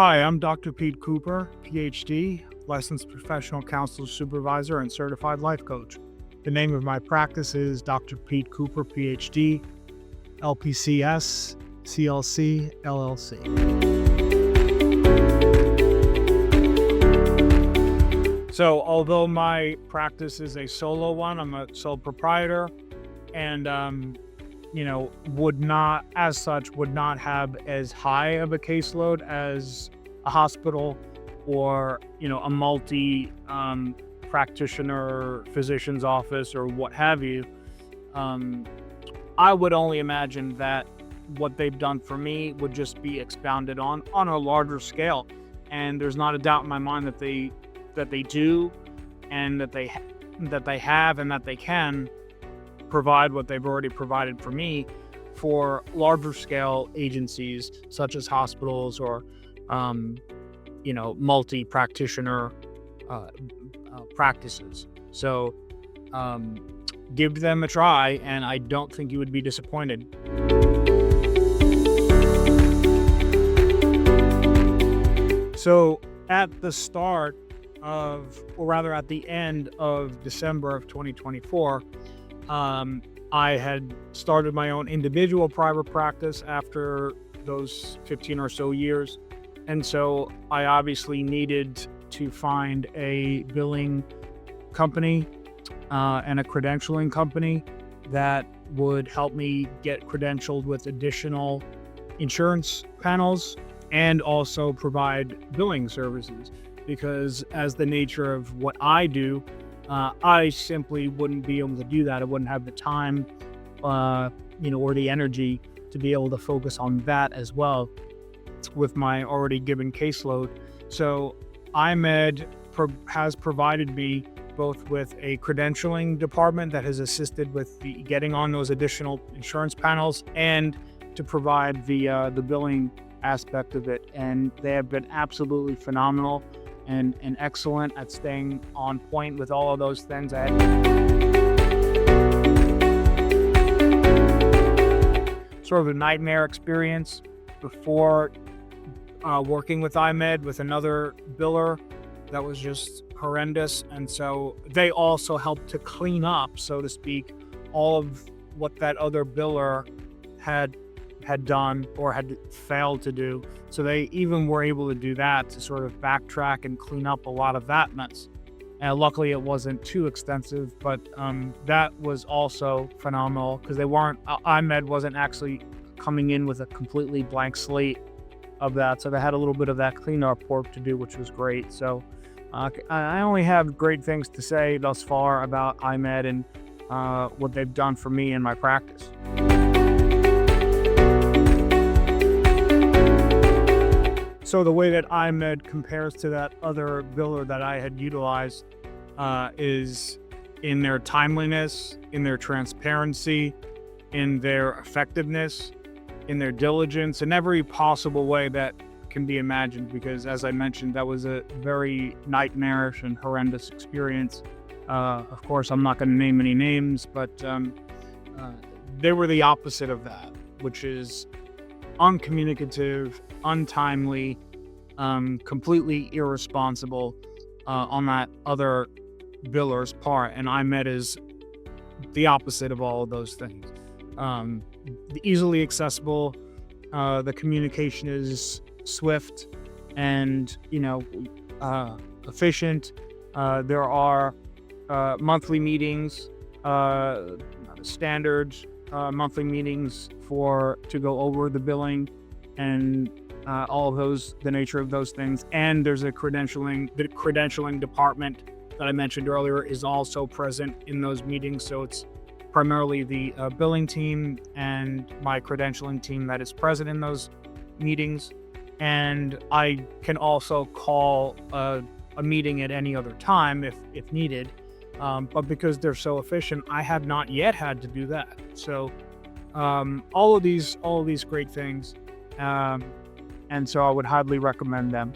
Hi, I'm Dr. Pete Cooper, PhD, licensed professional counselor supervisor and certified life coach. The name of my practice is Dr. Pete Cooper, PhD, LPCS, CLC, LLC. So although my practice is a solo one, I'm a sole proprietor and, would not have as high of a caseload as a hospital or, a multi practitioner physician's office or what have you. I would only imagine that what they've done for me would just be expounded on a larger scale. And there's not a doubt in my mind that they do, and that they have, and that they can provide what they've already provided for me for larger scale agencies such as hospitals or multi-practitioner practices. So give them a try, and I don't think you would be disappointed. So at the start of, or rather at the end of December of 2024, I had started my own individual private practice after those 15 or so years. And so I obviously needed to find a billing company and a credentialing company that would help me get credentialed with additional insurance panels and also provide billing services. Because as the nature of what I do, I simply wouldn't be able to do that. I wouldn't have the time, or the energy to be able to focus on that as well with my already given caseload. So IMed has provided me both with a credentialing department that has assisted with getting on those additional insurance panels, and to provide the billing aspect of it. And they have been absolutely phenomenal and excellent at staying on point with all of those things. I had sort of a nightmare experience before working with IMed with another biller that was just horrendous. And so they also helped to clean up, so to speak, all of what that other biller had done or had failed to do. So they even were able to do that to sort of backtrack and clean up a lot of that mess. And luckily it wasn't too extensive, but that was also phenomenal because IMed wasn't actually coming in with a completely blank slate of that. So they had a little bit of that cleanup work to do, which was great. So I only have great things to say thus far about IMed and what they've done for me in my practice. So the way that IMed compares to that other biller that I had utilized is in their timeliness, in their transparency, in their effectiveness, in their diligence, in every possible way that can be imagined. Because as I mentioned, that was a very nightmarish and horrendous experience. Of course, I'm not going to name any names, but they were the opposite of that, which is uncommunicative, untimely, completely irresponsible on that other biller's part. And IMed is the opposite of all of those things. Easily accessible, the communication is swift and efficient. There are monthly meetings, standard monthly meetings to go over the billing and all of those, the nature of those things. And there's the credentialing department that I mentioned earlier is also present in those meetings. So it's primarily the billing team and my credentialing team that is present in those meetings. And I can also call a meeting at any other time if needed. But because they're so efficient, I have not yet had to do that. So all of these great things. And so I would highly recommend them.